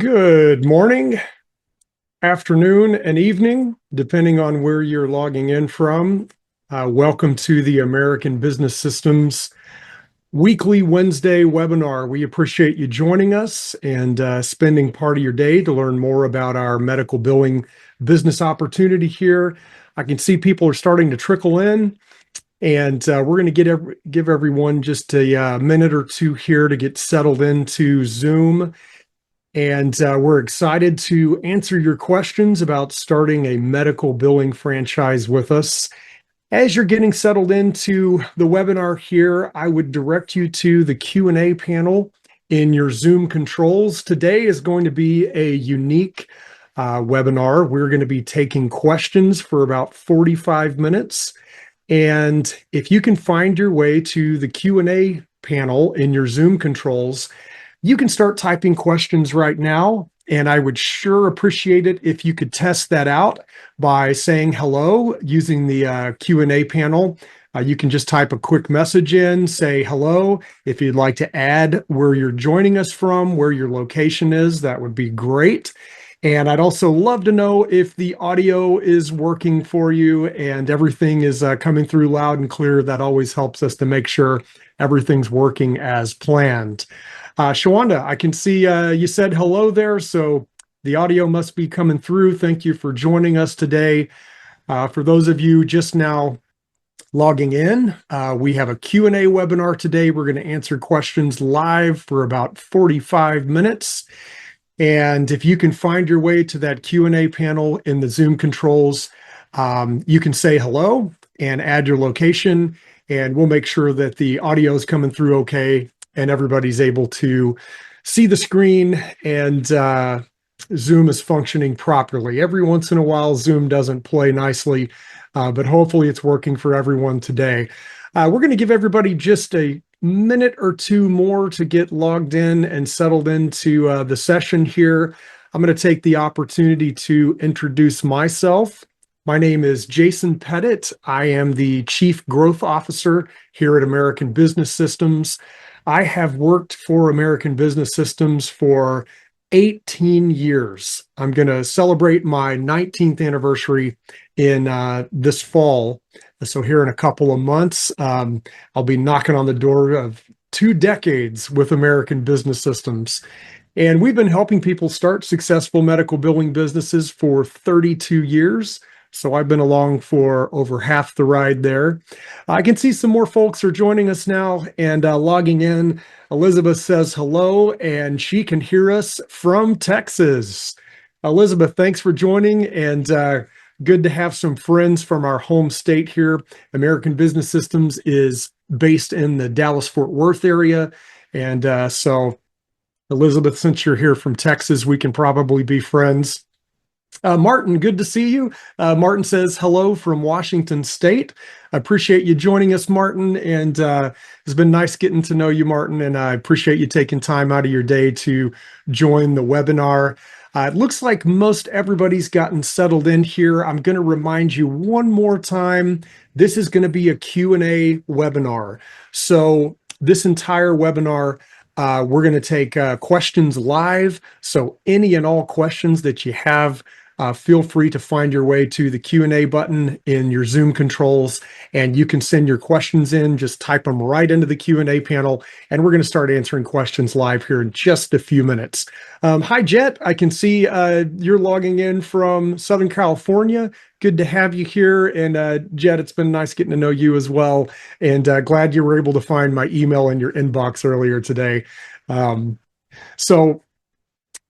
Good morning, afternoon, and evening, depending on where you're logging in from. Welcome to the American Business Systems weekly Wednesday webinar. We appreciate you joining us and spending part of your day to learn more about our medical billing business opportunity here. I can see people are starting to trickle in, and we're going to give everyone just a minute or two here to get settled into Zoom. And we're excited to answer your questions about starting a medical billing franchise with us. As you're getting settled into the webinar here, I would direct you to the Q&A panel in your Zoom controls. Today is going to be a unique webinar. We're going to be taking questions for about 45 minutes. And if you can find your way to the Q&A panel in your Zoom controls, you can start typing questions right now, and I would sure appreciate it if you could test that out by saying hello using the Q&A panel. You can just type a quick message in, say hello. If you'd like to add where you're joining us from, where your location is, that would be great. And I'd also love to know if the audio is working for you and everything is coming through loud and clear. That always helps us to make sure everything's working as planned. Shawanda, I can see you said hello there, so the audio must be coming through. Thank you for joining us today. For those of you just now logging in, we have a Q&A webinar today. We're going to answer questions live for about 45 minutes. And if you can find your way to that Q&A panel in the Zoom controls, you can say hello and add your location, and we'll make sure that the audio is coming through okay and everybody's able to see the screen and Zoom is functioning properly. Every once in a while, Zoom doesn't play nicely, but hopefully it's working for everyone today. We're going to give everybody just a minute or two more to get logged in and settled into the session here. I'm going to take the opportunity to introduce myself. My name is Jason Pettit. I am the Chief Growth Officer here at American Business Systems. I have worked for American Business Systems for 18 years. I'm going to celebrate my 19th anniversary in this fall. So here in a couple of months, I'll be knocking on the door of 2 decades with American Business Systems. And we've been helping people start successful medical billing businesses for 32 years. So I've been along for over half the ride there. I can see some more folks are joining us now and logging in. Elizabeth says hello, and she can hear us from Texas. Elizabeth, thanks for joining, and good to have some friends from our home state here. American Business Systems is based in the Dallas-Fort Worth area. And so, Elizabeth, since you're here from Texas, we can probably be friends. Martin, good to see you. Martin says hello from Washington State. I appreciate you joining us, Martin, and it's been nice getting to know you, Martin, and I appreciate you taking time out of your day to join the webinar. It looks like most everybody's gotten settled in here. I'm going to remind you one more time, this is going to be a Q&A webinar. So this entire webinar, we're going to take questions live. So any and all questions that you have, feel free to find your way to the Q&A button in your Zoom controls, and you can send your questions in. Just type them right into the Q&A panel, and we're going to start answering questions live here in just a few minutes. Hi, Jet. I can see you're logging in from Southern California. Good to have you here. And Jet, it's been nice getting to know you as well. And glad you were able to find my email in your inbox earlier today.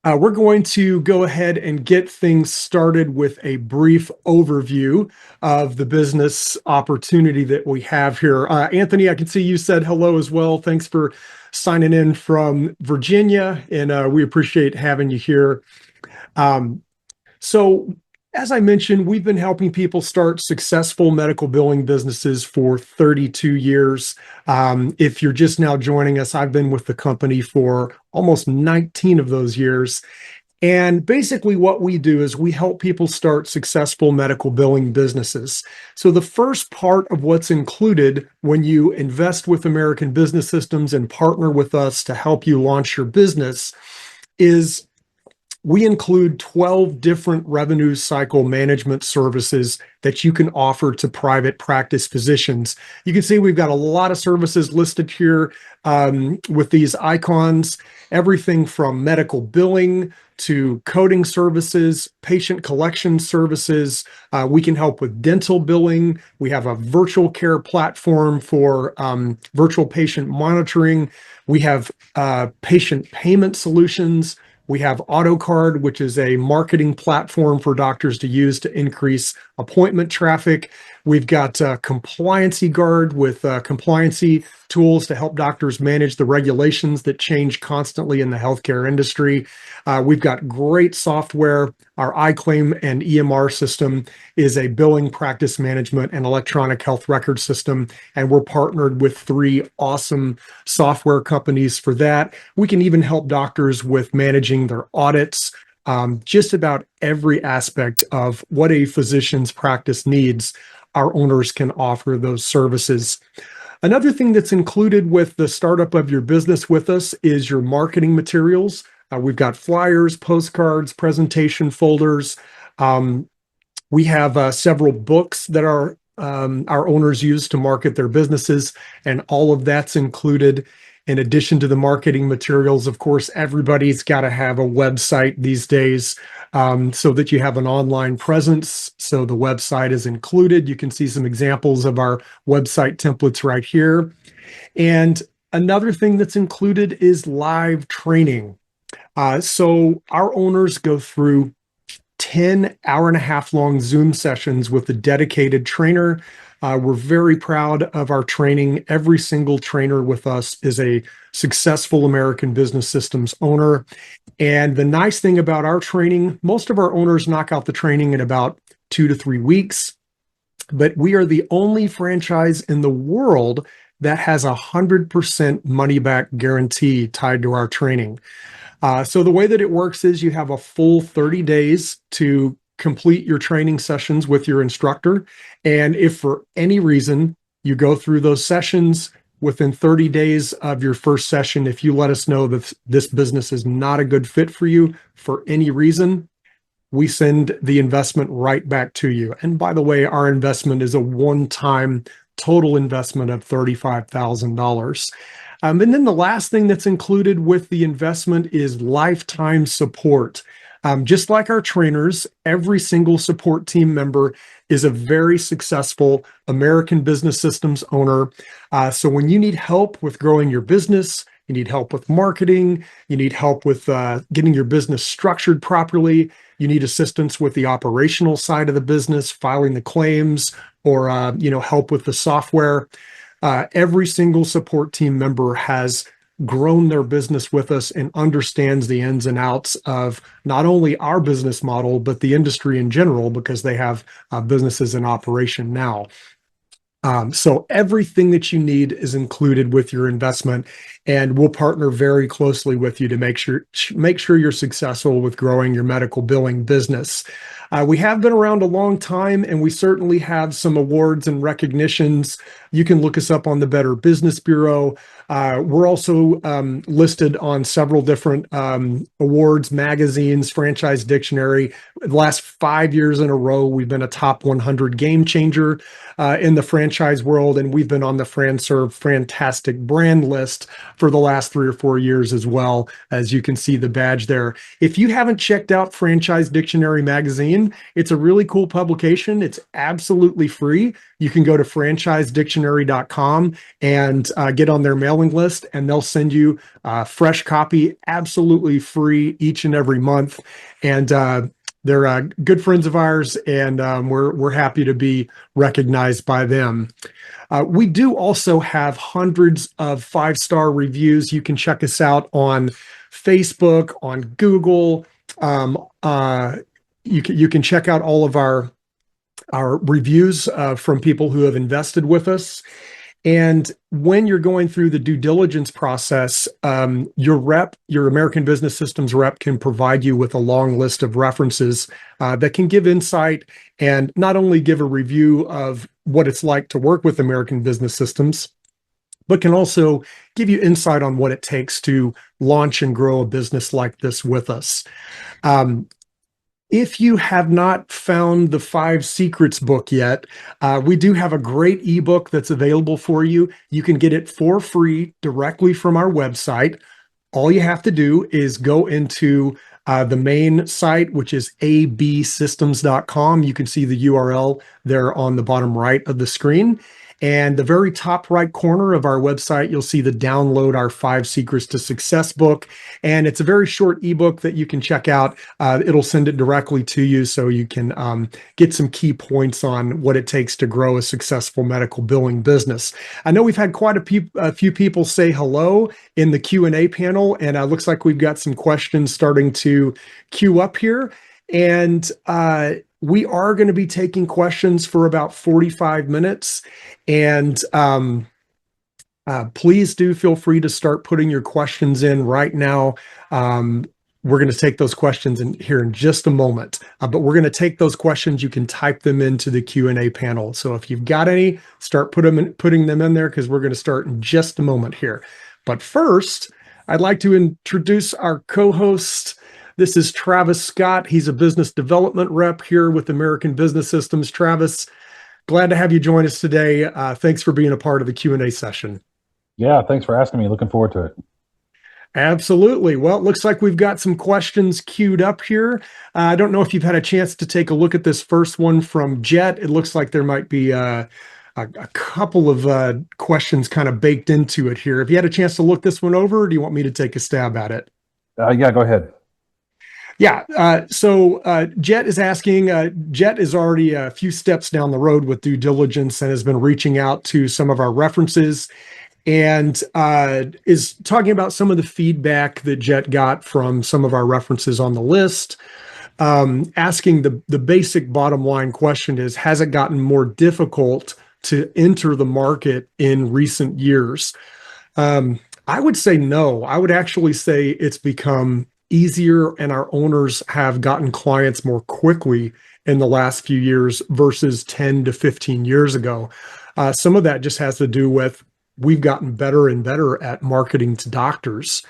We're going to go ahead and get things started with a brief overview of the business opportunity that we have here. Anthony, I can see you said hello as well. Thanks for signing in from Virginia, and we appreciate having you here. So as I mentioned, we've been helping people start successful medical billing businesses for 32 years. If you're just now joining us, I've been with the company for almost 19 of those years. And basically what we do is we help people start successful medical billing businesses. So the first part of what's included when you invest with American Business Systems and partner with us to help you launch your business is We include 12 different revenue cycle management services that you can offer to private practice physicians. You can see we've got a lot of services listed here with these icons, everything from medical billing to coding services, patient collection services. We can help with dental billing. We have a virtual care platform for virtual patient monitoring. We have patient payment solutions. We have AutoCard, which is a marketing platform for doctors to use to increase appointment traffic. We've got Compliancy Guard with compliancy tools to help doctors manage the regulations that change constantly in the healthcare industry. We've got great software. Our iClaim and EMR system is a billing, practice management, and electronic health record system, and we're partnered with 3 awesome software companies for that. We can even help doctors with managing their audits. Just about every aspect of what a physician's practice needs, our owners can offer those services. Another thing that's included with the startup of your business with us is your marketing materials. We've got flyers, postcards, presentation folders. We have several books that our owners use to market their businesses, and all of that's included. In addition to the marketing materials, of course, everybody's got to have a website these days so that you have an online presence. So the website is included. You can see some examples of our website templates right here. And another thing that's included is live training. So our owners go through 10 hour-and-a-half long Zoom sessions with a dedicated trainer. We're very proud of our training. Every single trainer with us is a successful American Business Systems owner. And the nice thing about our training, most of our owners knock out the training in about 2 to 3 weeks, but we are the only franchise in the world that has 100% money-back guarantee tied to our training. So the way that it works is you have a full 30 days to complete your training sessions with your instructor. And if for any reason you go through those sessions within 30 days of your first session, if you let us know that this business is not a good fit for you for any reason, we send the investment right back to you. And by the way, our investment is a one-time total investment of $35,000. And then the last thing that's included with the investment is lifetime support. Just like our trainers, every single support team member is a very successful American Business Systems owner. So when you need help with growing your business, you need help with marketing, you need help with getting your business structured properly, you need assistance with the operational side of the business, filing the claims, or help with the software. Every single support team member has grown their business with us and understands the ins and outs of not only our business model, but the industry in general, because they have businesses in operation now. So everything that you need is included with your investment, and we'll partner very closely with you to make sure you're successful with growing your medical billing business. We have been around a long time, and we certainly have some awards and recognitions. You can look us up on the Better Business Bureau. We're also listed on several different awards, magazines, Franchise Dictionary. The last 5 years in a row, we've been a top 100 game changer in the franchise world, and we've been on the FranServe Fantastic Brand list for the last 3 or 4 years as well, as you can see the badge there. If you haven't checked out Franchise Dictionary magazine, it's a really cool publication. It's absolutely free. You can go to franchisedictionary.com and get on their mailing list, and they'll send you a fresh copy absolutely free each and every month. And they're good friends of ours, and we're happy to be recognized by them. We do also have hundreds of 5-star reviews. You can check us out on Facebook, on Google. You can check out all of our reviews from people who have invested with us. And when you're going through the due diligence process, your American Business Systems rep can provide you with a long list of references that can give insight and not only give a review of what it's like to work with American Business Systems, but can also give you insight on what it takes to launch and grow a business like this with us. Um, if you have not found the Five Secrets book yet, we do have a great ebook that's available for you. You can get it for free directly from our website. All you have to do is go into the main site, which is absystems.com. You can see the URL there on the bottom right of the screen. And the very top right corner of our website, you'll see the Download Our Five Secrets to Success book. And it's a very short ebook that you can check out. It'll send it directly to you so you can get some key points on what it takes to grow a successful medical billing business. I know we've had quite a few people say hello in the Q&A panel, and it looks like we've got some questions starting to queue up here. And we are going to be taking questions for about 45 minutes. And please do feel free to start putting your questions in right now. We're going to take those questions here in just a moment, but we're going to take those questions. You can type them into the Q&A panel. So if you've got any, start putting them in there, because we're going to start in just a moment here. But first, I'd like to introduce our co-host. This is Travis Scott. He's a business development rep here with American Business Systems. Travis, glad to have you join us today. Thanks for being a part of the Q&A session. Yeah, thanks for asking me. Looking forward to it. Absolutely. Well, it looks like we've got some questions queued up here. I don't know if you've had a chance to take a look at this first one from Jet. It looks like there might be a couple of questions kind of baked into it here. Have you had a chance to look this one over, or do you want me to take a stab at it? Yeah, go ahead. Yeah. So Jet is asking, Jet is already a few steps down the road with due diligence and has been reaching out to some of our references, and is talking about some of the feedback that Jet got from some of our references on the list. Asking the basic bottom line question is, has it gotten more difficult to enter the market in recent years? I would say no. I would actually say it's become easier, and our owners have gotten clients more quickly in the last few years versus 10 to 15 years ago. Some of that just has to do with we've gotten better and better at marketing to doctors.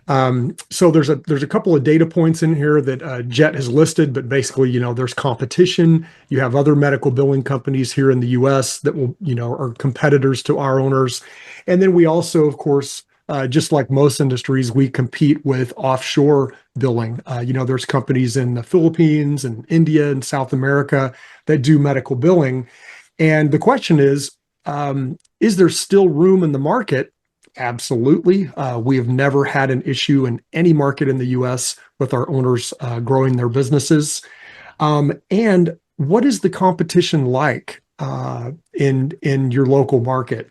So there's a couple of data points in here that Jet has listed, but basically, there's competition. You have other medical billing companies here in the U.S. that will, are competitors to our owners. And then we also, of course, just like most industries, we compete with offshore billing. There's companies in the Philippines and India and South America that do medical billing. And the question is there still room in the market? Absolutely. We have never had an issue in any market in the U.S. with our owners growing their businesses. And what is the competition like in your local market?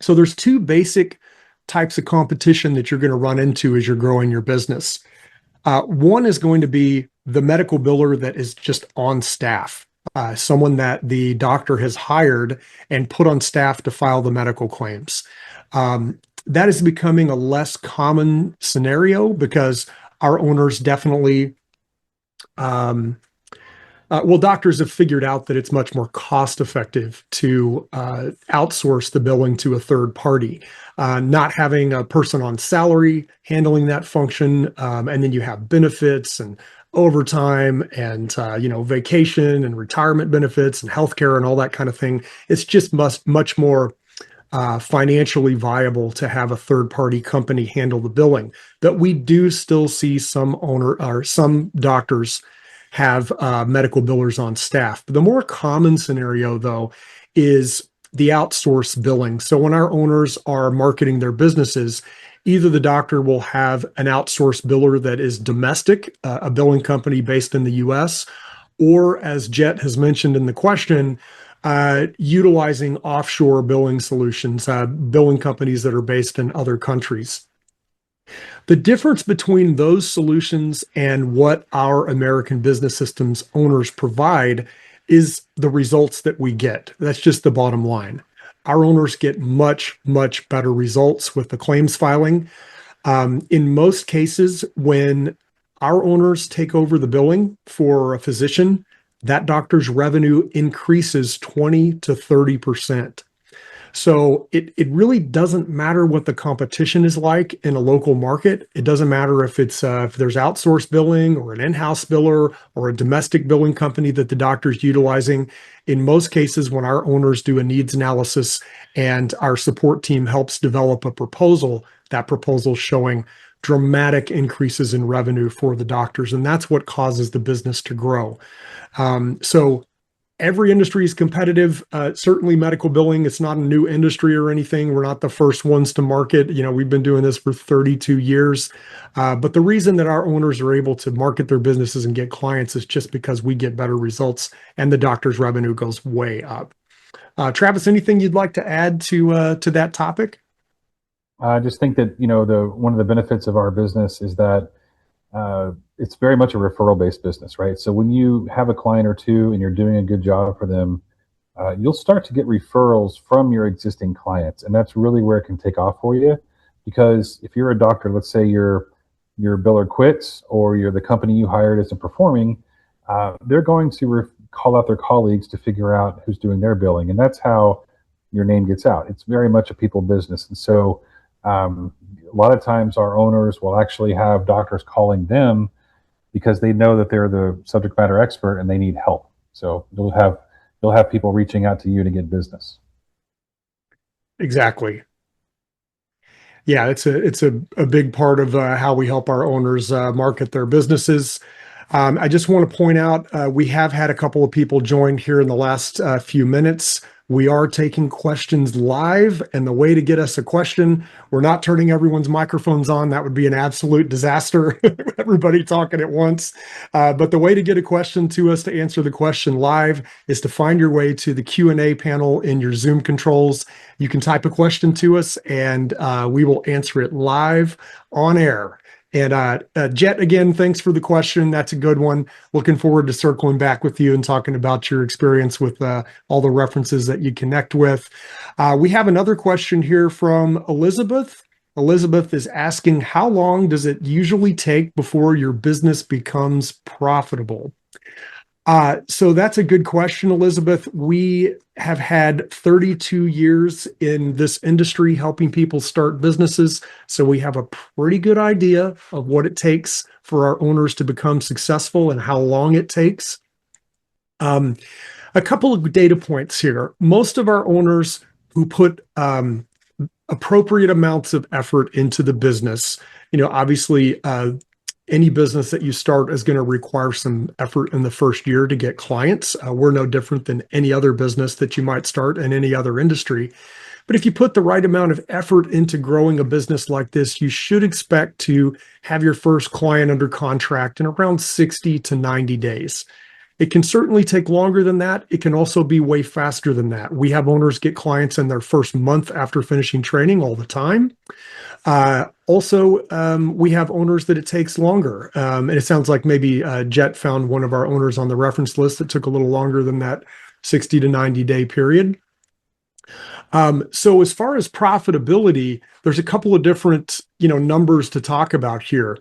So there's two basic types of competition that you're going to run into as you're growing your business. One is going to be the medical biller that is just on staff, someone that the doctor has hired and put on staff to file the medical claims. That is becoming a less common scenario because our owners definitely, doctors have figured out that it's much more cost effective to outsource the billing to a third party, not having a person on salary handling that function. And then you have benefits and overtime and, vacation and retirement benefits and healthcare and all that kind of thing. It's just much more financially viable to have a third-party company handle the billing. But we do still see some doctors have medical billers on staff. But the more common scenario, though, is the outsourced billing. So when our owners are marketing their businesses, either the doctor will have an outsourced biller that is domestic, a billing company based in the U.S., or as Jet has mentioned in the question, utilizing offshore billing solutions, billing companies that are based in other countries. The difference between those solutions and what our American Business Systems owners provide is the results that we get. That's just the bottom line. Our owners get much, much better results with the claims filing. In most cases, when our owners take over the billing for a physician, that doctor's revenue increases 20 to 30%. So it really doesn't matter what the competition is like in a local market. It doesn't matter if if there's outsourced billing or an in-house biller or a domestic billing company that the doctor's utilizing. In most cases, when our owners do a needs analysis and our support team helps develop a proposal, that proposal showing dramatic increases in revenue for the doctors, and that's what causes the business to grow. So every industry is competitive. Certainly medical billing, it's not a new industry or anything. We're not the first ones to market. We've been doing this for 32 years. But the reason that our owners are able to market their businesses and get clients is just because we get better results and the doctor's revenue goes way up. Travis, anything you'd like to add to that topic? I just think that, the one of the benefits of our business is that it's very much a referral based business, right? So when you have a client or two and you're doing a good job for them, you'll start to get referrals from your existing clients. And that's really where it can take off for you. Because if you're a doctor, let's say your biller quits or you're the company you hired isn't performing, they're going to call out their colleagues to figure out who's doing their billing. And that's how your name gets out. It's very much a people business. And so a lot of times our owners will actually have doctors calling them because they know that they're the subject matter expert and they need help. So you'll have people reaching out to you to get business. Exactly. Yeah, it's a big part of how we help our owners market their businesses. I just want to point out we have had a couple of people join here in the last few minutes. We are taking questions live, and the way to get us a question, we're not turning everyone's microphones on. That would be an absolute disaster. Everybody talking at once. But the way to get a question to us to answer the question live is to find your way to the Q&A panel in your Zoom controls. You can type a question to us, and we will answer it live on air. And Jet, again, thanks for the question. That's a good one. Looking forward to circling back with you and talking about your experience with all the references that you connect with. We have another question here from Elizabeth. Elizabeth is asking, how long does it usually take before your business becomes profitable? So that's a good question, Elizabeth. We have had 32 years in this industry helping people start businesses. So we have a pretty good idea of what it takes for our owners to become successful and how long it takes. A couple of data points here. Most of our owners who put appropriate amounts of effort into the business, obviously, any business that you start is going to require some effort in the first year to get clients. We're no different than any other business that you might start in any other industry. But if you put the right amount of effort into growing a business like this, you should expect to have your first client under contract in around 60 to 90 days. It can certainly take longer than that. It can also be way faster than that. We have owners get clients in their first month after finishing training all the time. We have owners that it takes longer. And it sounds like maybe Jet found one of our owners on the reference list that took a little longer than that 60 to 90 day period. So as far as profitability, there's a couple of different, numbers to talk about here.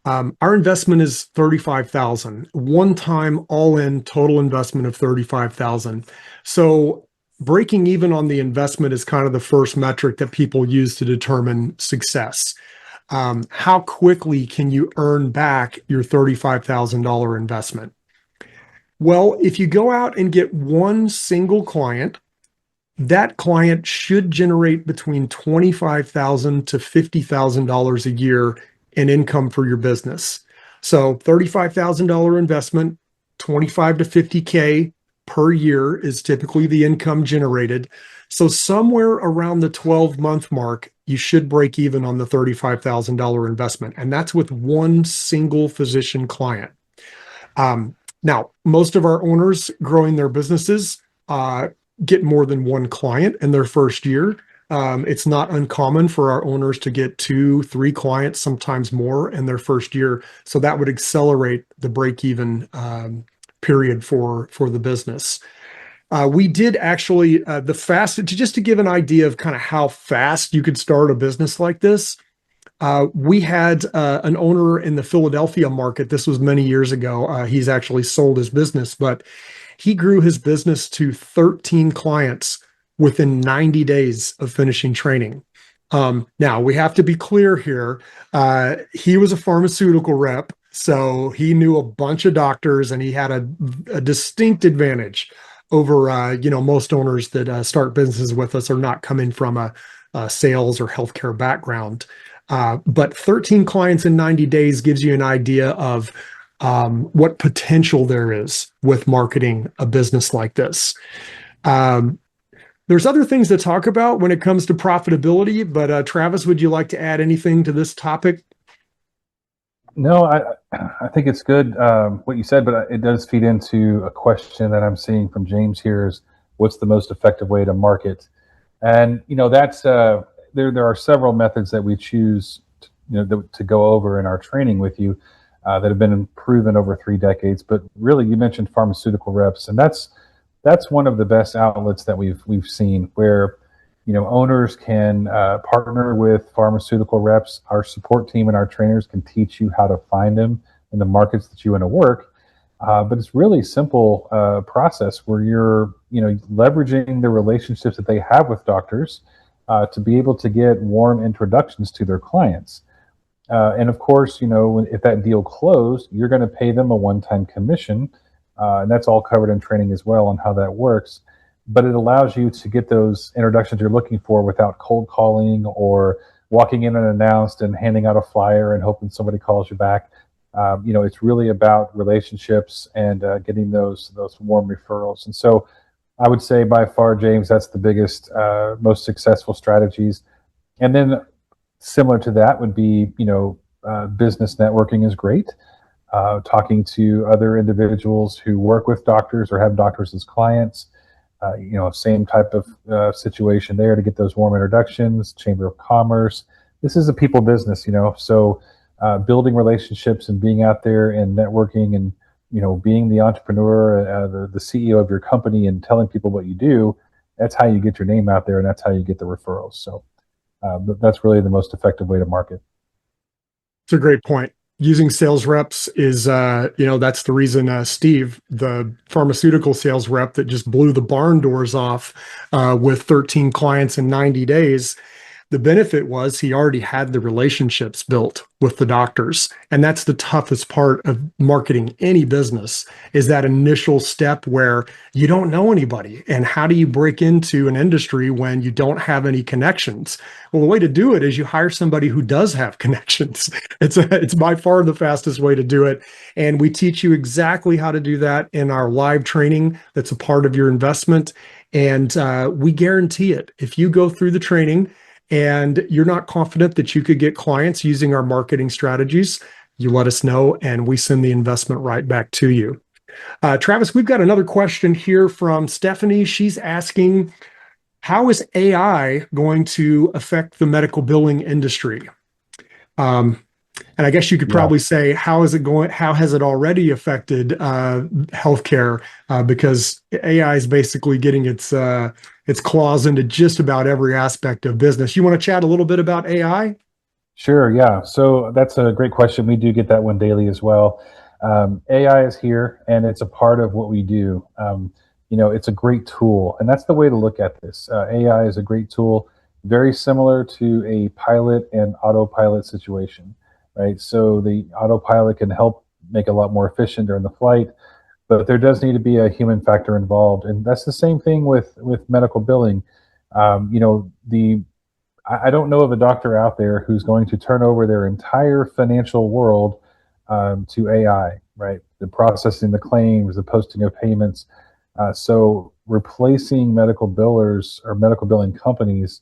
Our investment is $35,000, one time all in total investment of $35,000. So breaking even on the investment is kind of the first metric that people use to determine success. How quickly can you earn back your $35,000 investment? Well, if you go out and get one single client, that client should generate between $25,000 to $50,000 a year in income for your business. So $35,000 investment, 25 to 50K per year is typically the income generated. So somewhere around the 12-month mark, you should break even on the $35,000 investment. And that's with one single physician client. Now, most of our owners growing their businesses get more than one client in their first year. It's not uncommon for our owners to get 2, 3 clients, sometimes more in their first year. So that would accelerate the break-even period for the business. We did actually the fastest, just to give an idea of kind of how fast you could start a business like this. We had an owner in the Philadelphia market. This was many years ago. He's actually sold his business, but he grew his business to 13 clients within 90 days of finishing training. Now, we have to be clear here. He was a pharmaceutical rep, so he knew a bunch of doctors, and he had a distinct advantage over most owners that start businesses with us are not coming from a sales or healthcare background. But 13 clients in 90 days gives you an idea of what potential there is with marketing a business like this. There's other things to talk about when it comes to profitability, but Travis, would you like to add anything to this topic? No, I think it's good what you said, but it does feed into a question that I'm seeing from James here is what's the most effective way to market? And that's there are several methods that we choose to go over in our training with you that have been proven over 3 decades. But really, you mentioned pharmaceutical reps, and that's one of the best outlets that we've seen where owners can partner with pharmaceutical reps. Our support team and our trainers can teach you how to find them in the markets that you want to work. But it's really simple process where you're leveraging the relationships that they have with doctors to be able to get warm introductions to their clients. And of course, if that deal closed, you're going to pay them a one-time commission. And that's all covered in training as well on how that works. But it allows you to get those introductions you're looking for without cold calling or walking in unannounced and handing out a flyer and hoping somebody calls you back. It's really about relationships and getting those warm referrals. And so I would say by far, James, that's the biggest, most successful strategies. And then similar to that would be, business networking is great. Talking to other individuals who work with doctors or have doctors as clients, same type of situation there to get those warm introductions, Chamber of Commerce. This is a people business, so building relationships and being out there and networking and, being the entrepreneur, the CEO of your company and telling people what you do, that's how you get your name out there and that's how you get the referrals. So that's really the most effective way to market. It's a great point. Using sales reps is, that's the reason Steve, the pharmaceutical sales rep that just blew the barn doors off with 13 clients in 90 days, the benefit was he already had the relationships built with the doctors. And that's the toughest part of marketing any business is that initial step where you don't know anybody. And how do you break into an industry when you don't have any connections? Well, the way to do it is you hire somebody who does have connections. It's by far the fastest way to do it. And we teach you exactly how to do that in our live training. That's a part of your investment. And we guarantee it. If you go through the training and you're not confident that you could get clients using our marketing strategies, you let us know and we send the investment right back to you. Travis, we've got another question here from Stephanie. She's asking, how is AI going to affect the medical billing industry? And I guess you could probably say, how is it going? How has it already affected healthcare? Because AI is basically getting its claws into just about every aspect of business. You want to chat a little bit about AI? Sure, yeah. So that's a great question. We do get that one daily as well. AI is here and it's a part of what we do. It's a great tool, and that's the way to look at this. AI is a great tool, very similar to a pilot and autopilot situation, right? So the autopilot can help make it a lot more efficient during the flight, but there does need to be a human factor involved, and that's the same thing with medical billing. I don't know of a doctor out there who's going to turn over their entire financial world to AI, right? The processing the claims, the posting of payments. So replacing medical billers or medical billing companies,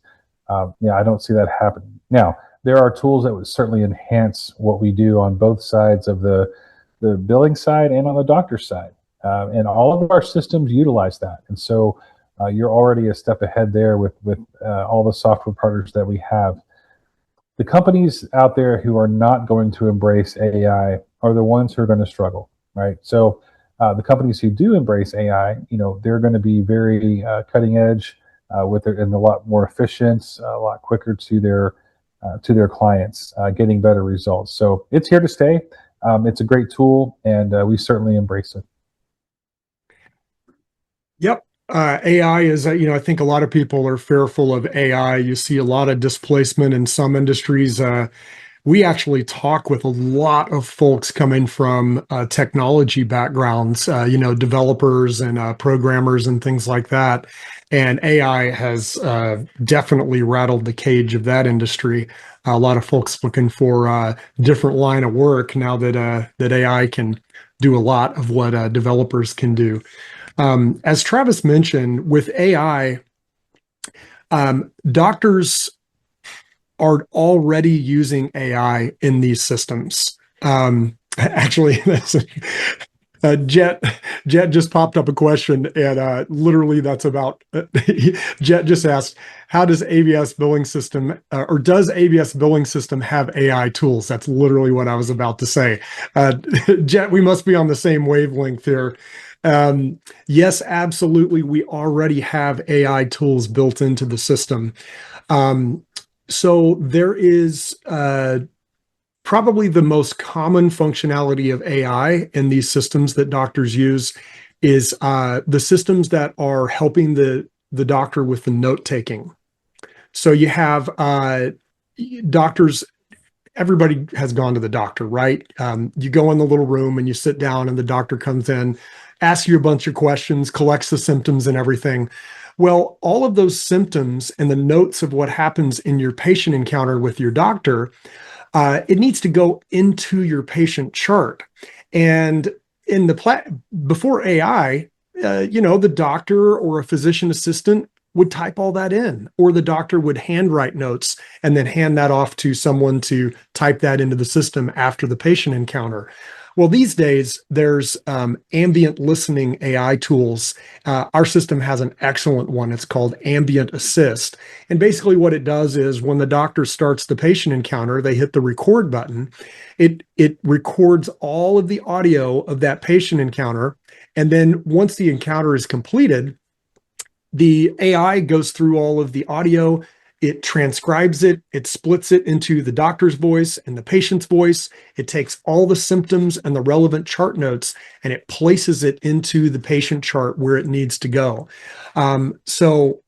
I don't see that happening. Now, there are tools that would certainly enhance what we do on both sides of the billing side and on the doctor side. And all of our systems utilize that. And so you're already a step ahead there with all the software partners that we have. The companies out there who are not going to embrace AI are the ones who are going to struggle, right? So the companies who do embrace AI, they're going to be very cutting edge and a lot more efficient, a lot quicker to their clients, getting better results. So it's here to stay. It's a great tool, and we certainly embrace it. Yep. AI is, I think a lot of people are fearful of AI. You see a lot of displacement in some industries. We actually talk with a lot of folks coming from technology backgrounds, developers and programmers and things like that. And AI has definitely rattled the cage of that industry. A lot of folks looking for a different line of work now that AI can do a lot of what developers can do. As Travis mentioned, with AI, doctors are already using AI in these systems. Actually, Jet just popped up a question, and literally that's about Jet just asked, "How does ABS billing system, or does ABS billing system have AI tools?" That's literally what I was about to say. Jet, we must be on the same wavelength here. Yes, absolutely. We already have AI tools built into the system. So there is probably the most common functionality of AI in these systems that doctors use is the systems that are helping the doctor with the note taking. So you have doctors. Everybody has gone to the doctor, right? You go in the little room and you sit down, and the doctor comes in, asks you a bunch of questions, collects the symptoms and everything. Well, all of those symptoms and the notes of what happens in your patient encounter with your doctor, it needs to go into your patient chart. And in before AI, the doctor or a physician assistant would type all that in, or the doctor would handwrite notes and then hand that off to someone to type that into the system after the patient encounter. Well, these days there's ambient listening AI tools. Our system has an excellent one. It's called Ambient Assist. And basically what it does is when the doctor starts the patient encounter, they hit the record button. It records all of the audio of that patient encounter. And then once the encounter is completed, the AI goes through all of the audio, it transcribes it, it splits it into the doctor's voice and the patient's voice. It takes all the symptoms and the relevant chart notes and it places it into the patient chart where it needs to go. So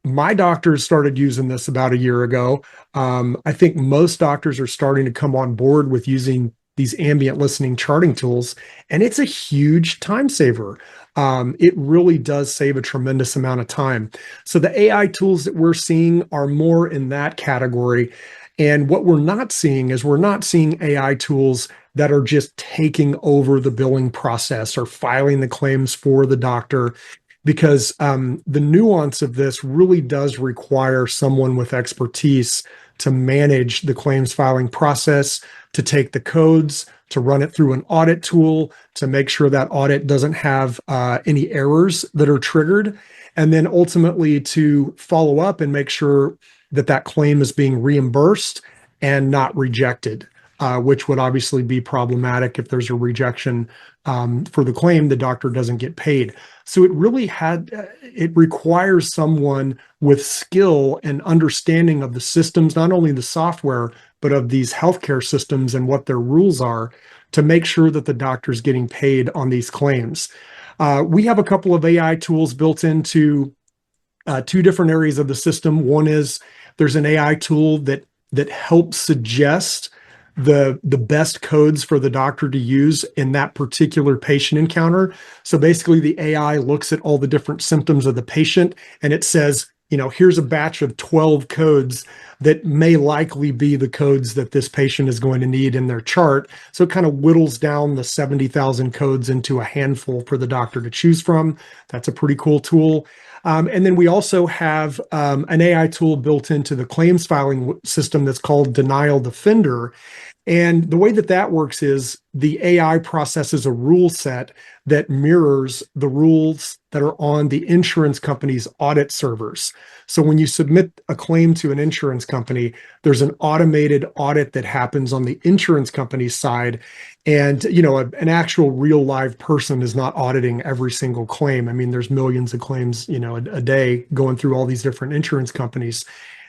my doctors started using this about a year ago. I think most doctors are starting to come on board with using these ambient listening charting tools, and it's a huge time saver. It really does save a tremendous amount of time. So the AI tools that we're seeing are more in that category. And what we're not seeing is we're not seeing AI tools that are just taking over the billing process or filing the claims for the doctor, because the nuance of this really does require someone with expertise to manage the claims filing process, to take the codes, to run it through an audit tool, to make sure that audit doesn't have any errors that are triggered, and then ultimately to follow up and make sure that that claim is being reimbursed and not rejected, which would obviously be problematic. If there's a rejection for the claim, the doctor doesn't get paid. So it requires someone with skill and understanding of the systems, not only the software, but of these healthcare systems and what their rules are, to make sure that the doctor's getting paid on these claims. We have a couple of AI tools built into two different areas of the system. One is there's an AI tool that helps suggest the best codes for the doctor to use in that particular patient encounter. So basically the AI looks at all the different symptoms of the patient and it says, here's a batch of 12 codes that may likely be the codes that this patient is going to need in their chart. So it kind of whittles down the 70,000 codes into a handful for the doctor to choose from. That's a pretty cool tool. And then we also have an AI tool built into the claims filing system that's called Denial Defender. And the way that that works is the AI processes a rule set that mirrors the rules that are on the insurance company's audit servers. So when you submit a claim to an insurance company, there's an automated audit that happens on the insurance company's side. And, an actual real live person is not auditing every single claim. I mean, there's millions of claims, a day going through all these different insurance companies.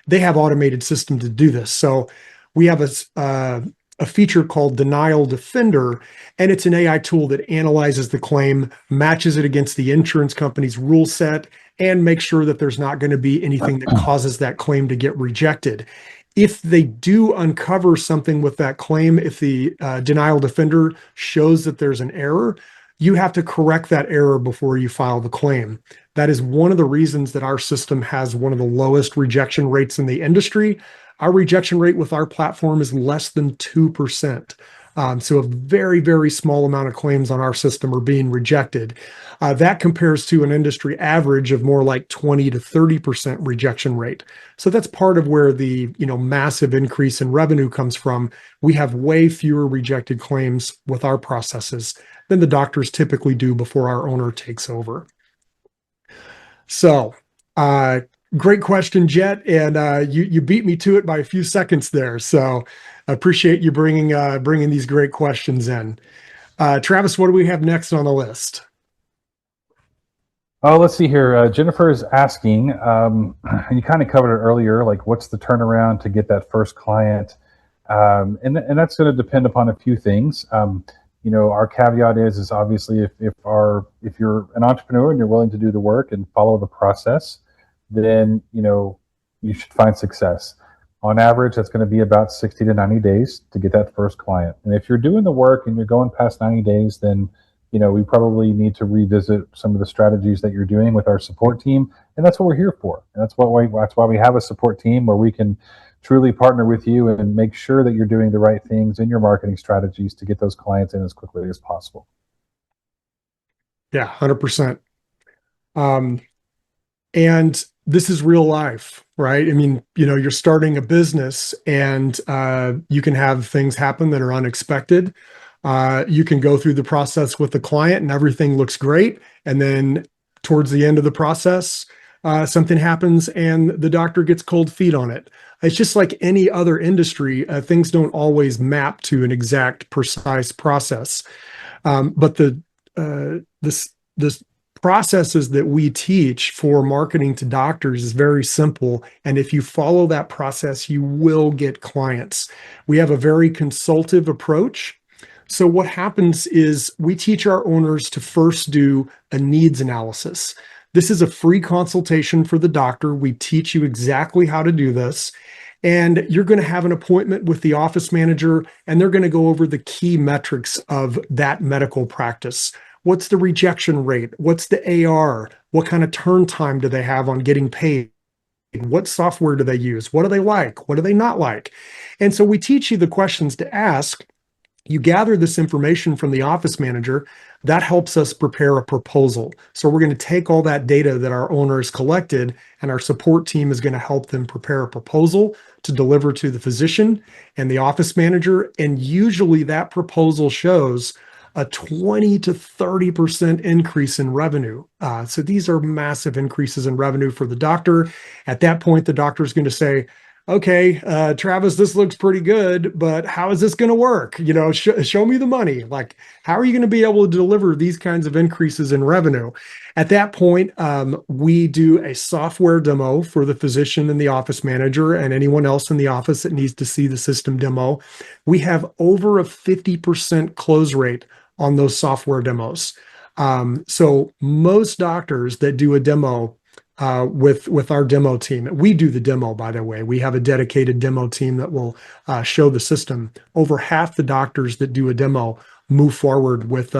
They have automated systems to do this. So we have a feature called Denial Defender, and it's an AI tool that analyzes the claim, matches it against the insurance company's rule set, and make sure that there's not going to be anything that causes that claim to get rejected. If they do uncover something with that claim, if the denial defender shows that there's an error, you have to correct that error before you file the claim. That is one of the reasons that our system has one of the lowest rejection rates in the industry. Our rejection rate with our platform is less than 2%. So a very, very small amount of claims on our system are being rejected. That compares to an industry average of more like 20 to 30% rejection rate. So that's part of where the massive increase in revenue comes from. We have way fewer rejected claims with our processes than the doctors typically do before our owner takes over. So, great question, Jet, and you beat me to it by a few seconds there. So, I appreciate you bringing these great questions in. Travis, what do we have next on the list? Oh, let's see here. Jennifer is asking, and you kind of covered it earlier, like what's the turnaround to get that first client? And that's going to depend upon a few things. Our caveat is obviously if you're an entrepreneur and you're willing to do the work and follow the process, then you should find success. On average, that's going to be about 60 to 90 days to get that first client. And if you're doing the work and you're going past 90 days, then we probably need to revisit some of the strategies that you're doing with our support team, and that's what we're here for. And that's why we have a support team where we can truly partner with you and make sure that you're doing the right things in your marketing strategies to get those clients in as quickly as possible. Yeah, 100%. And this is real life, right? I mean, you're starting a business and you can have things happen that are unexpected. You can go through the process with the client and everything looks great. And then towards the end of the process, something happens and the doctor gets cold feet on it. It's just like any other industry. Things don't always map to an exact, precise process. But this processes that we teach for marketing to doctors is very simple. And if you follow that process, you will get clients. We have a very consultative approach. So what happens is we teach our owners to first do a needs analysis. This is a free consultation for the doctor. We teach you exactly how to do this. And you're going to have an appointment with the office manager, and they're going to go over the key metrics of that medical practice. What's the rejection rate? What's the AR? What kind of turn time do they have on getting paid? What software do they use? What do they like? What do they not like? And so we teach you the questions to ask. You gather this information from the office manager. That helps us prepare a proposal. So we're going to take all that data that our owners collected, and our support team is going to help them prepare a proposal to deliver to the physician and the office manager. And usually that proposal shows a 20 to 30% increase in revenue. So these are massive increases in revenue for the doctor. At that point, the doctor is going to say, okay, Travis, this looks pretty good, but how is this going to work? Show me the money. Like, how are you going to be able to deliver these kinds of increases in revenue? At that point, we do a software demo for the physician and the office manager and anyone else in the office that needs to see the system demo. We have over a 50% close rate on those software demos. So most doctors that do a demo with our demo team, we do the demo, by the way. We have a dedicated demo team that will show the system. Over half the doctors that do a demo move forward with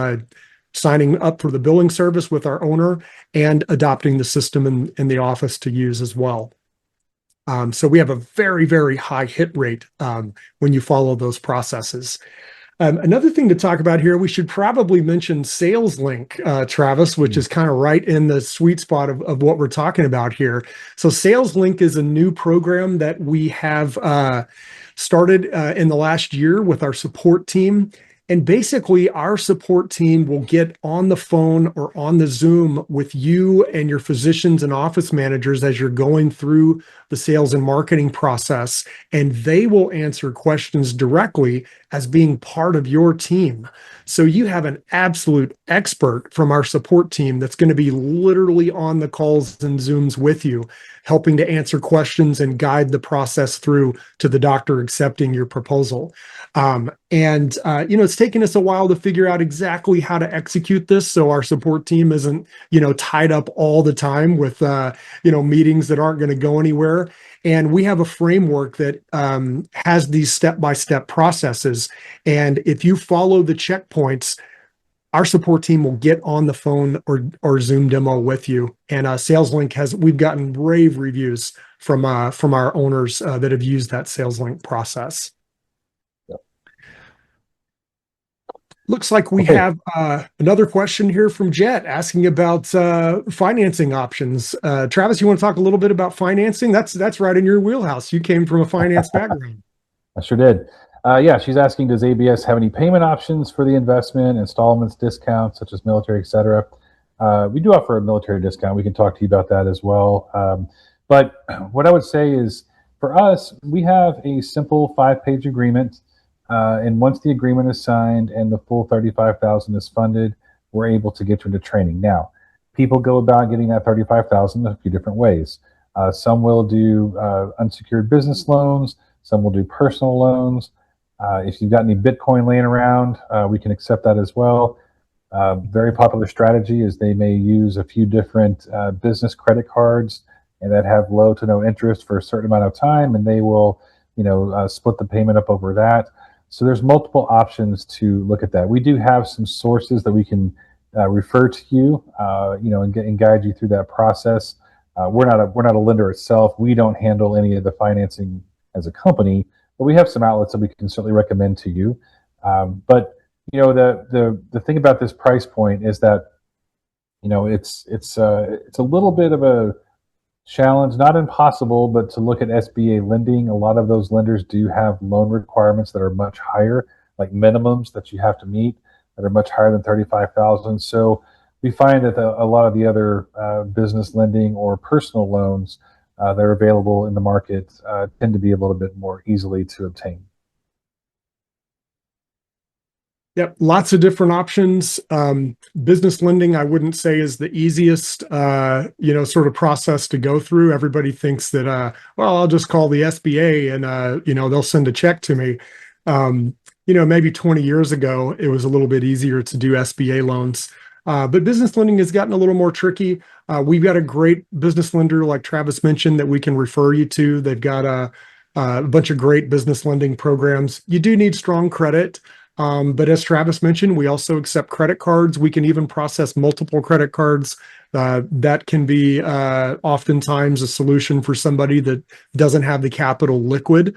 signing up for the billing service with our owner and adopting the system in the office to use as well. So we have a very, very high hit rate when you follow those processes. Another thing to talk about here, we should probably mention SalesLink, Travis, which is kind of right in the sweet spot of what we're talking about here. So SalesLink is a new program that we have started in the last year with our support team. And basically, our support team will get on the phone or on the Zoom with you and your physicians and office managers as you're going through the sales and marketing process, and they will answer questions directly as being part of your team. So you have an absolute expert from our support team that's going to be literally on the calls and Zooms with you. helping to answer questions and guide the process through to the doctor accepting your proposal. It's taken us a while to figure out exactly how to execute this, so our support team isn't, tied up all the time with, meetings that aren't going to go anywhere. And we have a framework that has these step-by-step processes. And if you follow the checkpoints, our support team will get on the phone or Zoom demo with you. And SalesLink we've gotten rave reviews from our owners that have used that SalesLink process. Looks like we have another question here from Jet asking about financing options. Travis, you want to talk a little bit about financing? That's right in your wheelhouse. You came from a finance background. I sure did. Yeah, she's asking, does ABS have any payment options for the investment, installments, discounts, such as military, et cetera? We do offer a military discount. We can talk to you about that as well. But what I would say is, for us, we have a simple 5-page agreement. And once the agreement is signed and the full $35,000 is funded, we're able to get you into training. Now, people go about getting that $35,000 a few different ways. Some will do unsecured business loans. Some will do personal loans. If you've got any Bitcoin laying around, we can accept that as well. Very popular strategy is they may use a few different business credit cards and that have low to no interest for a certain amount of time, and they will, split the payment up over that. So there's multiple options to look at that. We do have some sources that we can refer to you, and guide you through that process. We're not a lender itself. We don't handle any of the financing as a company, but we have some outlets that we can certainly recommend to you. But the thing about this price point is that it's a little bit of a challenge, not impossible, but to look at SBA lending. A lot of those lenders do have loan requirements that are much higher, like minimums that you have to meet that are much higher than $35,000. So we find that a lot of the other business lending or personal loans that are available in the market tend to be a little bit more easily to obtain. Yep, lots of different options. Business lending, I wouldn't say, is the easiest, sort of process to go through. Everybody thinks that, I'll just call the SBA and, they'll send a check to me. Maybe 20 years ago, it was a little bit easier to do SBA loans. But business lending has gotten a little more tricky. We've got a great business lender, like Travis mentioned, that we can refer you to. They've got a bunch of great business lending programs. You do need strong credit. But as Travis mentioned, we also accept credit cards. We can even process multiple credit cards. That can be oftentimes a solution for somebody that doesn't have the capital liquid.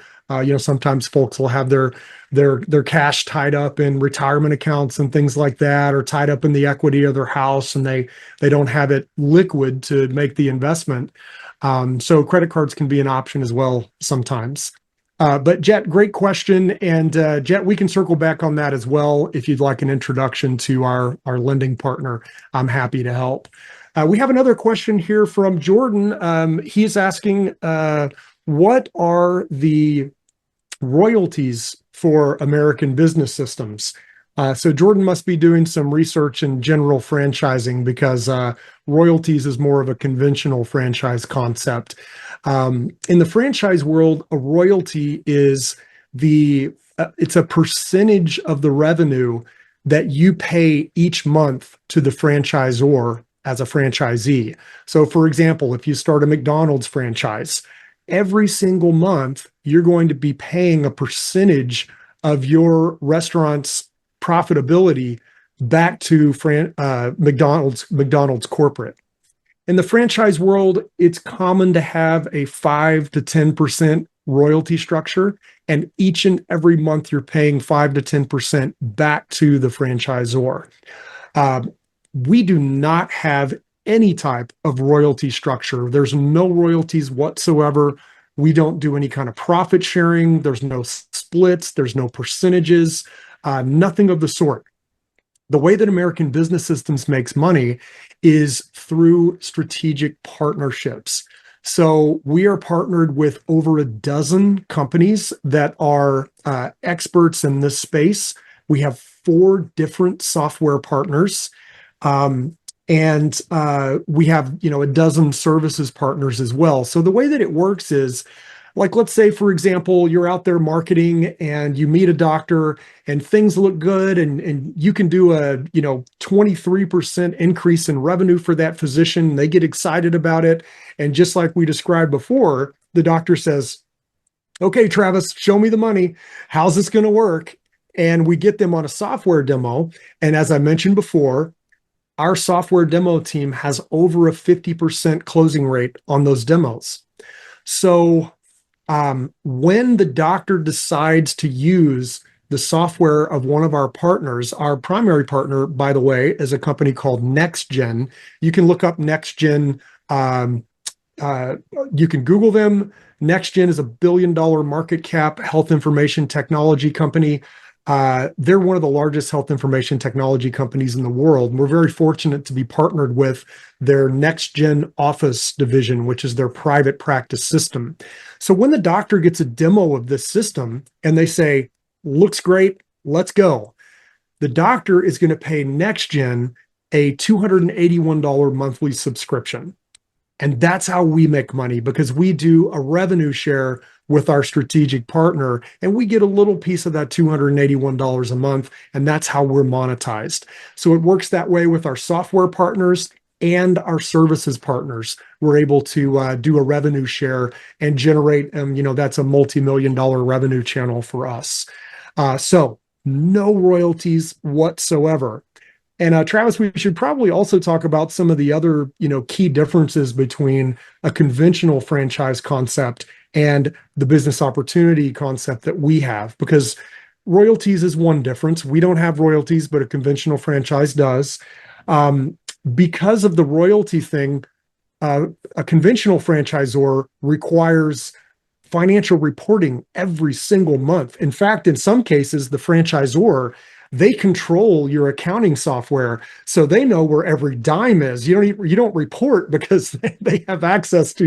Sometimes folks will have their cash tied up in retirement accounts and things like that, or tied up in the equity of their house, and they don't have it liquid to make the investment. So credit cards can be an option as well sometimes. But Jet, great question. And Jet, we can circle back on that as well. If you'd like an introduction to our lending partner, I'm happy to help. We have another question here from Jordan. He's asking, what are the royalties for American Business Systems? So Jordan must be doing some research in general franchising, because royalties is more of a conventional franchise concept. In the franchise world, a royalty is it's a percentage of the revenue that you pay each month to the franchisor as a franchisee. So for example, if you start a McDonald's franchise, every single month, you're going to be paying a percentage of your restaurant's profitability back to McDonald's corporate. In the franchise world, it's common to have a 5 to 10% royalty structure, and each and every month you're paying 5 to 10% back to the franchisor. We do not have any type of royalty structure. There's no royalties whatsoever. We don't do any kind of profit sharing. There's no splits. There's no percentages, nothing of the sort. The way that American Business Systems makes money is through strategic partnerships. So we are partnered with over a dozen companies that are experts in this space. We have 4 different software partners. And we have, a dozen services partners as well. So the way that it works is, like, let's say, for example, you're out there marketing and you meet a doctor and things look good, and you can do a, 23% increase in revenue for that physician. They get excited about it. And just like we described before, the doctor says, okay, Travis, show me the money. How's this going to work? And we get them on a software demo. And as I mentioned before, our software demo team has over a 50% closing rate on those demos. So when the doctor decides to use the software of one of our partners, our primary partner, by the way, is a company called NextGen. You can look up NextGen. You can Google them. NextGen is $1 billion market cap health information technology company. They're one of the largest health information technology companies in the world. And we're very fortunate to be partnered with their NextGen Office division, which is their private practice system. So when the doctor gets a demo of this system and they say, looks great, let's go, the doctor is going to pay NextGen a $281 monthly subscription. And that's how we make money, because we do a revenue share with our strategic partner, and we get a little piece of that $281 a month, and that's how we're monetized. So it works that way with our software partners and our services partners. We're able to do a revenue share and generate, that's a multi-million-dollar revenue channel for us. So no royalties whatsoever. And Travis, we should probably also talk about some of the other, key differences between a conventional franchise concept and the business opportunity concept that we have, because royalties is one difference. We don't have royalties, but a conventional franchise does. Because of the royalty thing, a conventional franchisor requires financial reporting every single month. In fact, in some cases, the franchisor, they control your accounting software, so they know where every dime is. You don't report because they have access to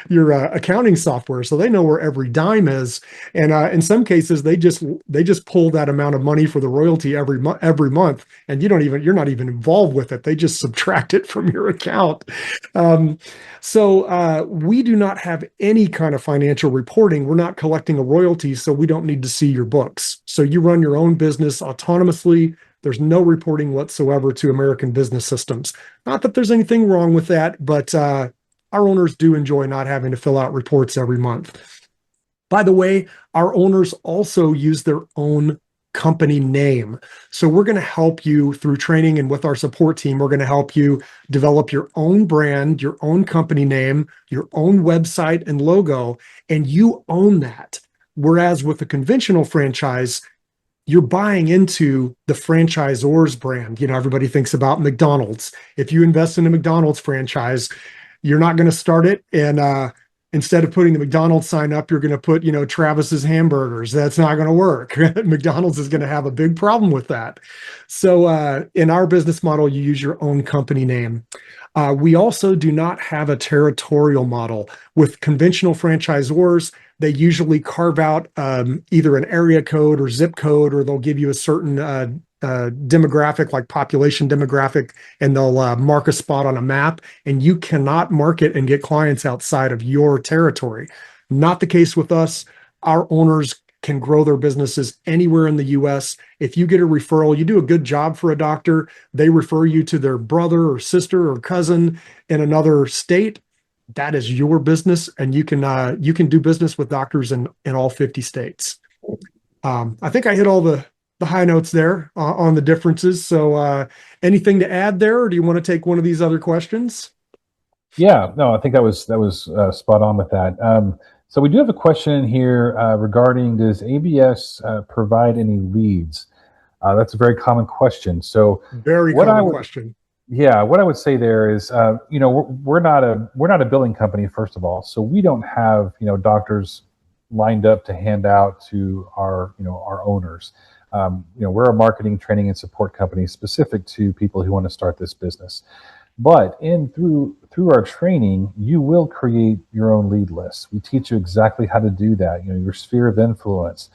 your accounting software, so they know where every dime is. And in some cases, they just pull that amount of money for the royalty every month, and you're not even involved with it. They just subtract it from your account. So we do not have any kind of financial reporting. We're not collecting a royalty, so we don't need to see your books. So you run your own business autonomously. There's no reporting whatsoever to American Business Systems. Not that there's anything wrong with that, but our owners do enjoy not having to fill out reports every month. By the way, our owners also use their own company name. So we're going to help you through training, and with our support team, we're going to help you develop your own brand, your own company name, your own website and logo, and you own that. Whereas with a conventional franchise, you're buying into the franchisor's brand. Everybody thinks about McDonald's. If you invest in a McDonald's franchise, you're not going to start it and instead of putting the McDonald's sign up, you're going to put, Travis's hamburgers. That's not going to work. McDonald's is going to have a big problem with that. So in our business model, you use your own company name. We also do not have a territorial model. With conventional franchisors, they usually carve out either an area code or zip code, or they'll give you a certain demographic, like population demographic, and they'll mark a spot on a map, and you cannot market and get clients outside of your territory. Not the case with us. Our owners can grow their businesses anywhere in the US. If you get a referral, you do a good job for a doctor, they refer you to their brother or sister or cousin in another state. That is your business, and you can do business with doctors in all 50 states. I think I hit all the high notes there on the differences. So anything to add there, or do you want to take one of these other questions? Yeah, no, I think that was spot on with that. So we do have a question here regarding, does ABS provide any leads? That's a very common question. So very common question. Yeah, what I would say there is, we're not a billing company, first of all, so we don't have doctors lined up to hand out to our owners. We're a marketing, training, and support company specific to people who want to start this business. But through our training, you will create your own lead list. We teach you exactly how to do that. Your sphere of influence.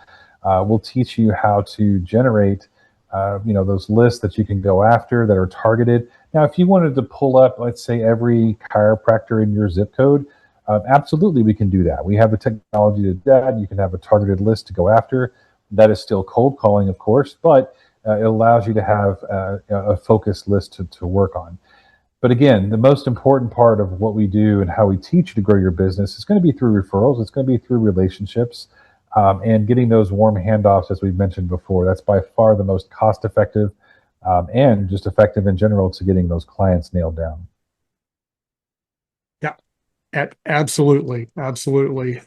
We'll teach you how to generate those lists that you can go after that are targeted. Now, if you wanted to pull up, let's say, every chiropractor in your zip code, absolutely we can do that. We have the technology to do that. You can have a targeted list to go after. That is still cold calling, of course, but it allows you to have a focused list to work on. But again, the most important part of what we do and how we teach you to grow your business is going to be through referrals. It's going to be through relationships and getting those warm handoffs, as we've mentioned before. That's by far the most cost effective and just effective in general to getting those clients nailed down. Yeah, absolutely. Absolutely.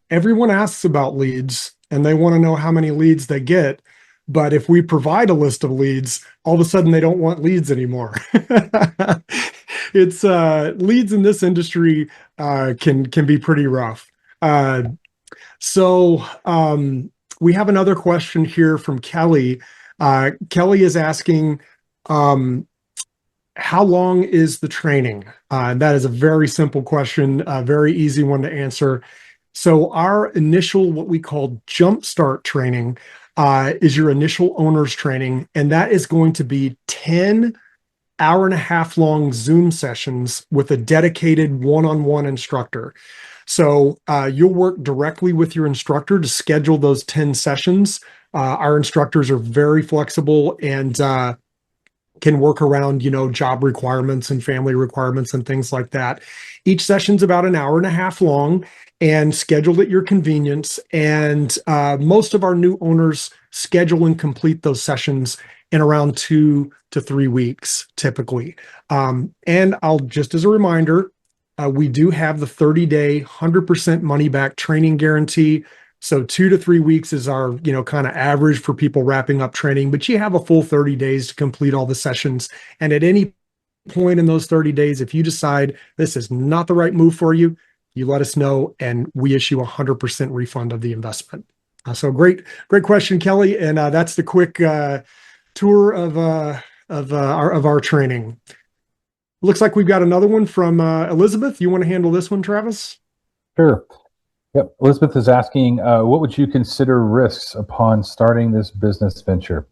Everyone asks about leads and they want to know how many leads they get. But if we provide a list of leads, all of a sudden they don't want leads anymore. It's leads in this industry can be pretty rough. So we have another question here from Kelly. Kelly is asking, how long is the training? That is a very simple question, a very easy one to answer. So our initial, what we call jumpstart training, is your initial owner's training, and that is going to be 10 hour-and-a-half long Zoom sessions with a dedicated one-on-one instructor. So you'll work directly with your instructor to schedule those 10 sessions. Our instructors are very flexible and can work around, job requirements and family requirements and things like that. Each session's about an hour-and-a-half long and scheduled at your convenience. And most of our new owners schedule and complete those sessions in around 2 to 3 weeks, typically. And I'll just as a reminder, we do have the 30-day, 100% money-back training guarantee. So 2 to 3 weeks is our, kind of average for people wrapping up training, but you have a full 30 days to complete all the sessions. And at any point in those 30 days, if you decide this is not the right move for you, you let us know and we issue 100% refund of the investment. So great question, Kelly. And that's the quick tour of our training. Looks like we've got another one from Elizabeth. You want to handle this one, Travis? Sure. Yep. Elizabeth is asking, what would you consider risks upon starting this business venture?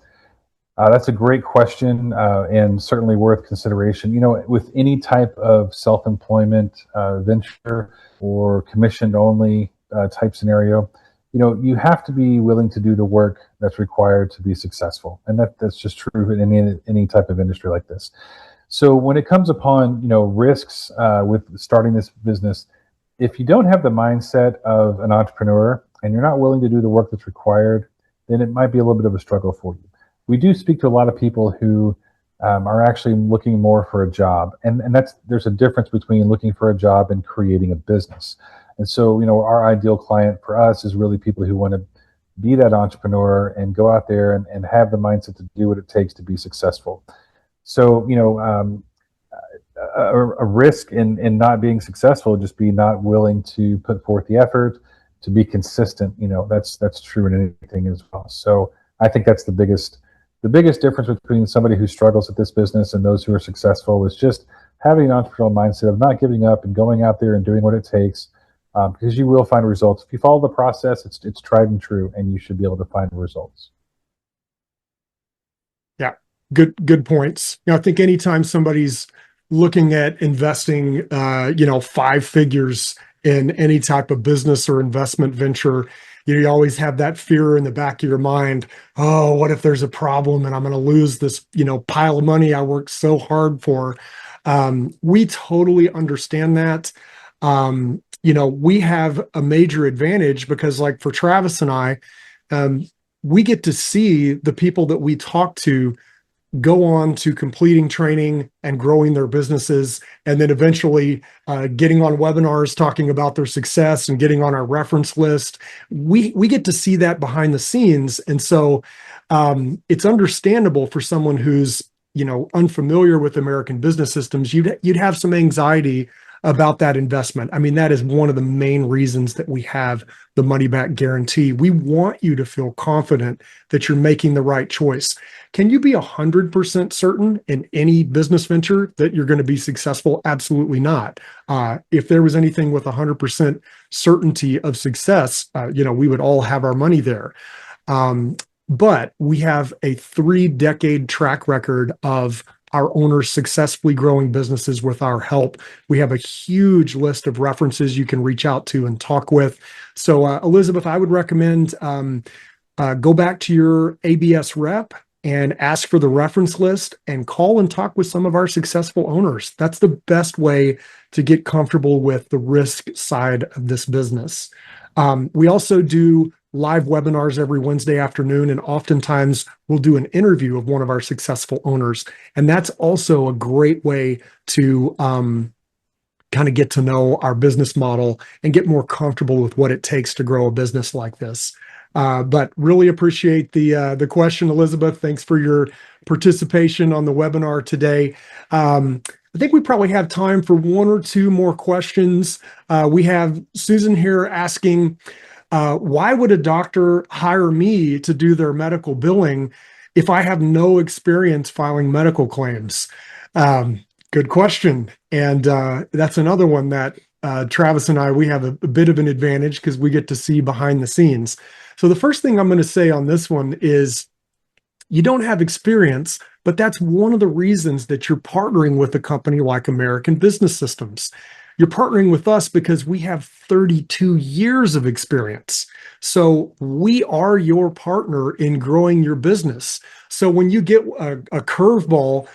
That's a great question and certainly worth consideration. With any type of self-employment venture or commissioned only type scenario, you have to be willing to do the work that's required to be successful. And that's just true in any type of industry like this. So when it comes upon, risks with starting this business, if you don't have the mindset of an entrepreneur and you're not willing to do the work that's required, then it might be a little bit of a struggle for you. We do speak to a lot of people who are actually looking more for a job. And there's a difference between looking for a job and creating a business. And so, our ideal client for us is really people who want to be that entrepreneur and go out there and have the mindset to do what it takes to be successful. So, a risk in not being successful would just be not willing to put forth the effort to be consistent. That's true in anything as well. So I think that's the biggest difference between somebody who struggles at this business and those who are successful is just having an entrepreneurial mindset of not giving up and going out there and doing what it takes, because you will find results. If you follow the process, it's tried and true, and you should be able to find results. Yeah, good points. I think anytime somebody's looking at investing, 5 figures in any type of business or investment venture, you always have that fear in the back of your mind. Oh, what if there's a problem and I'm going to lose this, pile of money I worked so hard for? We totally understand that. We have a major advantage because, like for Travis and I, we get to see the people that we talk to go on to completing training and growing their businesses, and then eventually getting on webinars talking about their success and getting on our reference list. We get to see that behind the scenes. And so it's understandable for someone who's, unfamiliar with American business systems, you'd have some anxiety about that investment. I mean, that is one of the main reasons that we have the money back guarantee. We want you to feel confident that you're making the right choice. Can you be 100% certain in any business venture that you're going to be successful? Absolutely not. If there was anything with 100% certainty of success, we would all have our money there. but we have a 3-decade track record of our owners successfully growing businesses with our help. We have a huge list of references you can reach out to and talk with. So, Elizabeth, I would recommend go back to your ABS rep and ask for the reference list and call and talk with some of our successful owners. That's the best way to get comfortable with the risk side of this business. We also do live webinars every Wednesday afternoon, and oftentimes we'll do an interview of one of our successful owners. And that's also a great way to kind of get to know our business model and get more comfortable with what it takes to grow a business like this. But really appreciate the question, Elizabeth. Thanks for your participation on the webinar today. I think we probably have time for one or two more questions. We have Susan here asking, why would a doctor hire me to do their medical billing if I have no experience filing medical claims? Good question. And that's another one that Travis and I, we have a bit of an advantage because we get to see behind the scenes. So the first thing I'm going to say on this one is you don't have experience, but that's one of the reasons that you're partnering with a company like American Business Systems. You're partnering with us because we have 32 years of experience. So we are your partner in growing your business. So when you get a curveball,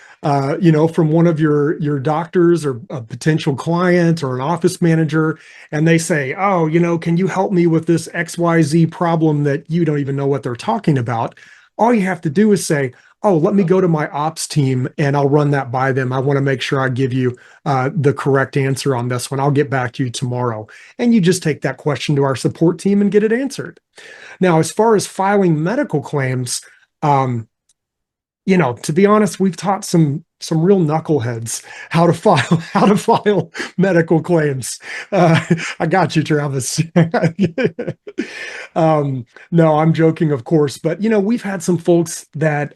from one of your doctors or a potential client or an office manager, and they say, oh, can you help me with this XYZ problem that you don't even know what they're talking about? All you have to do is say, oh, let me go to my ops team and I'll run that by them. I want to make sure I give you the correct answer on this one. I'll get back to you tomorrow. And you just take that question to our support team and get it answered. Now, as far as filing medical claims, to be honest, we've taught some real knuckleheads how to file medical claims. I got you, Travis. No, I'm joking, of course, but we've had some folks that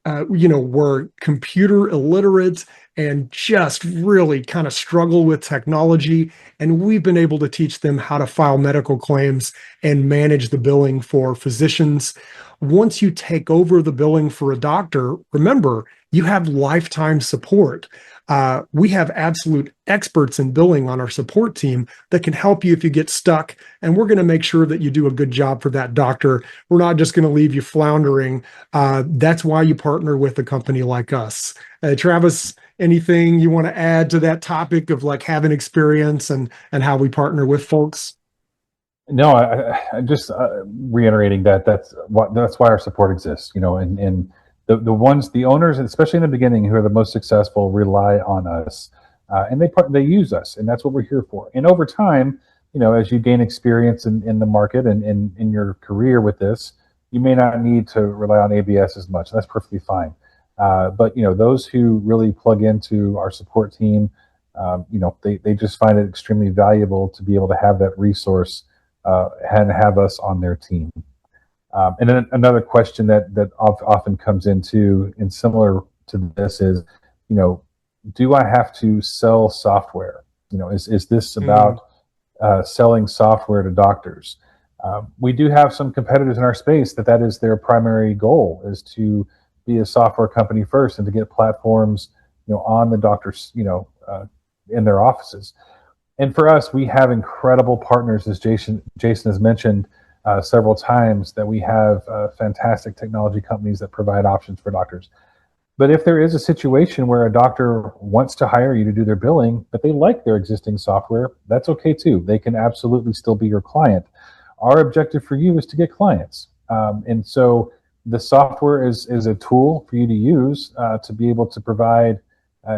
were computer illiterate and just really kind of struggle with technology. And we've been able to teach them how to file medical claims and manage the billing for physicians. Once you take over the billing for a doctor, remember, you have lifetime support. We have absolute experts in billing on our support team that can help you if you get stuck. And we're going to make sure that you do a good job for that doctor. We're not just going to leave you floundering. That's why you partner with a company like us. Travis, anything you want to add to that topic of like having experience and how we partner with folks? No, I just reiterating that's why our support exists, and the owners, especially in the beginning, who are the most successful, rely on us, and they use us, and that's what we're here for. And over time, as you gain experience in the market and in your career with this, you may not need to rely on ABS as much. That's perfectly fine. But those who really plug into our support team, they just find it extremely valuable to be able to have that resource and have us on their team. And then another question that often comes into, and similar to this, is, do I have to sell software? Is this about selling software to doctors? We do have some competitors in our space that is their primary goal, is to be a software company first and to get platforms, on the doctors, in their offices. And for us, we have incredible partners, as Jason has mentioned several times, that we have fantastic technology companies that provide options for doctors. But if there is a situation where a doctor wants to hire you to do their billing, but they like their existing software, that's okay too. They can absolutely still be your client. Our objective for you is to get clients. And so the software is a tool for you to use to be able to provide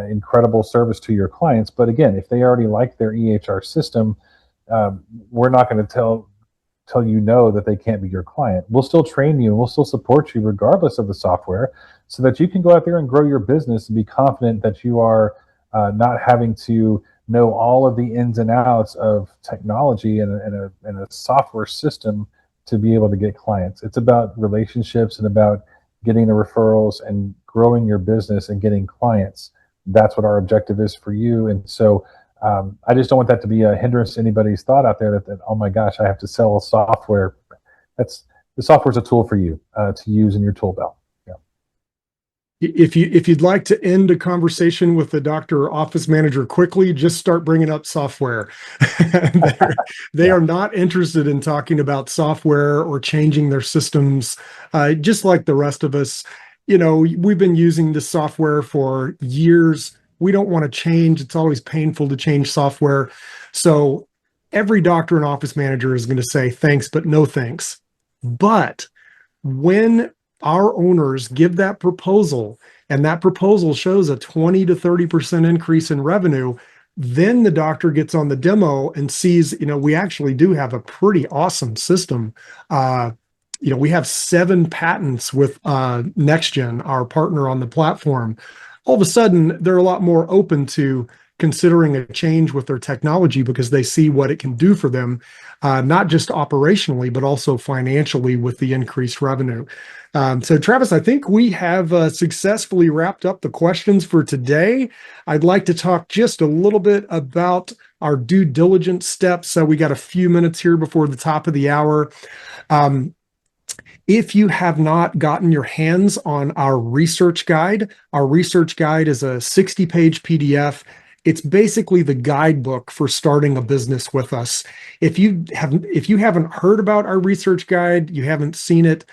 incredible service to your clients. But again, if they already like their EHR system, we're not going to tell you no that they can't be your client. We'll still train you and we'll still support you regardless of the software, so that you can go out there and grow your business and be confident that you are not having to know all of the ins and outs of technology and a software system to be able to get clients. It's about relationships and about getting the referrals and growing your business and getting clients. That's what our objective is for you. And so I just don't want that to be a hindrance to anybody's thought out there that oh my gosh, I have to sell software. the software is a tool for you to use in your tool belt. If you'd like to end a conversation with the doctor or office manager quickly, just start bringing up software. They are not interested in talking about software or changing their systems, just like the rest of us. We've been using this software for years. We don't want to change. It's always painful to change software. So every doctor and office manager is going to say thanks, but no thanks. But when our owners give that proposal and that proposal shows a 20 to 30% increase in revenue, then the doctor gets on the demo and sees, we actually do have a pretty awesome system. We have 7 patents with NextGen, our partner on the platform. All of a sudden, they're a lot more open to considering a change with their technology because they see what it can do for them, not just operationally, but also financially with the increased revenue. So Travis, I think we have successfully wrapped up the questions for today. I'd like to talk just a little bit about our due diligence steps. So we got a few minutes here before the top of the hour. If you have not gotten your hands on our research guide is a 60-page PDF. It's basically the guidebook for starting a business with us. If you haven't heard about our research guide, you haven't seen it,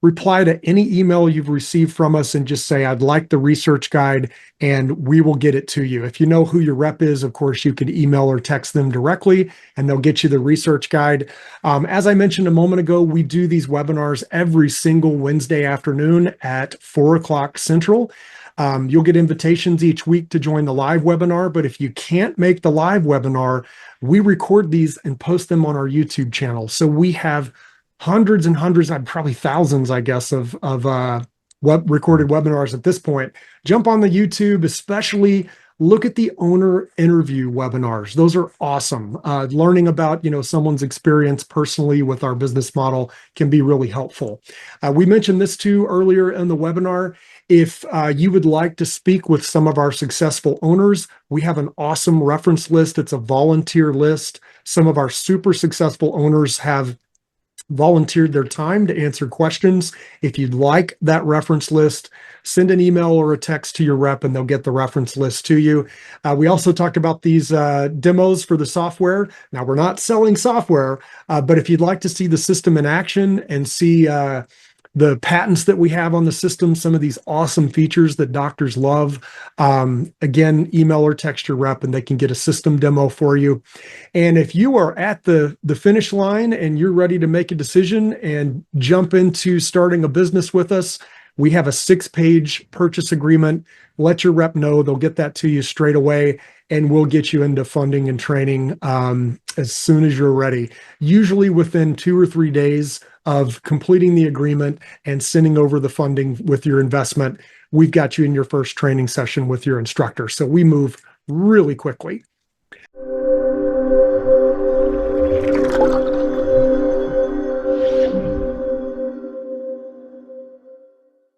reply to any email you've received from us and just say, I'd like the research guide, and we will get it to you. If you know who your rep is, of course, you can email or text them directly, and they'll get you the research guide. As I mentioned a moment ago, we do these webinars every single Wednesday afternoon at 4 o'clock Central. You'll get invitations each week to join the live webinar, but if you can't make the live webinar, we record these and post them on our YouTube channel. So we have hundreds and hundreds, probably thousands, I guess, of recorded webinars at this point. Jump on the YouTube, especially look at the owner interview webinars. Those are awesome. Learning about, someone's experience personally with our business model can be really helpful. We mentioned this too earlier in the webinar. If you would like to speak with some of our successful owners, we have an awesome reference list. It's a volunteer list. Some of our super successful owners have volunteered their time to answer questions. If you'd like that reference list, send an email or a text to your rep and they'll get the reference list to you. We also talked about these demos for the software. Now, we're not selling software, but if you'd like to see the system in action and see the patents that we have on the system, some of these awesome features that doctors love, again, email or text your rep and they can get a system demo for you. And if you are at the finish line and you're ready to make a decision and jump into starting a business with us, we have a 6-page purchase agreement. Let your rep know. They'll get that to you straight away, and we'll get you into funding and training as soon as you're ready. Usually within 2 or 3 days of completing the agreement and sending over the funding with your investment, we've got you in your first training session with your instructor. So we move really quickly.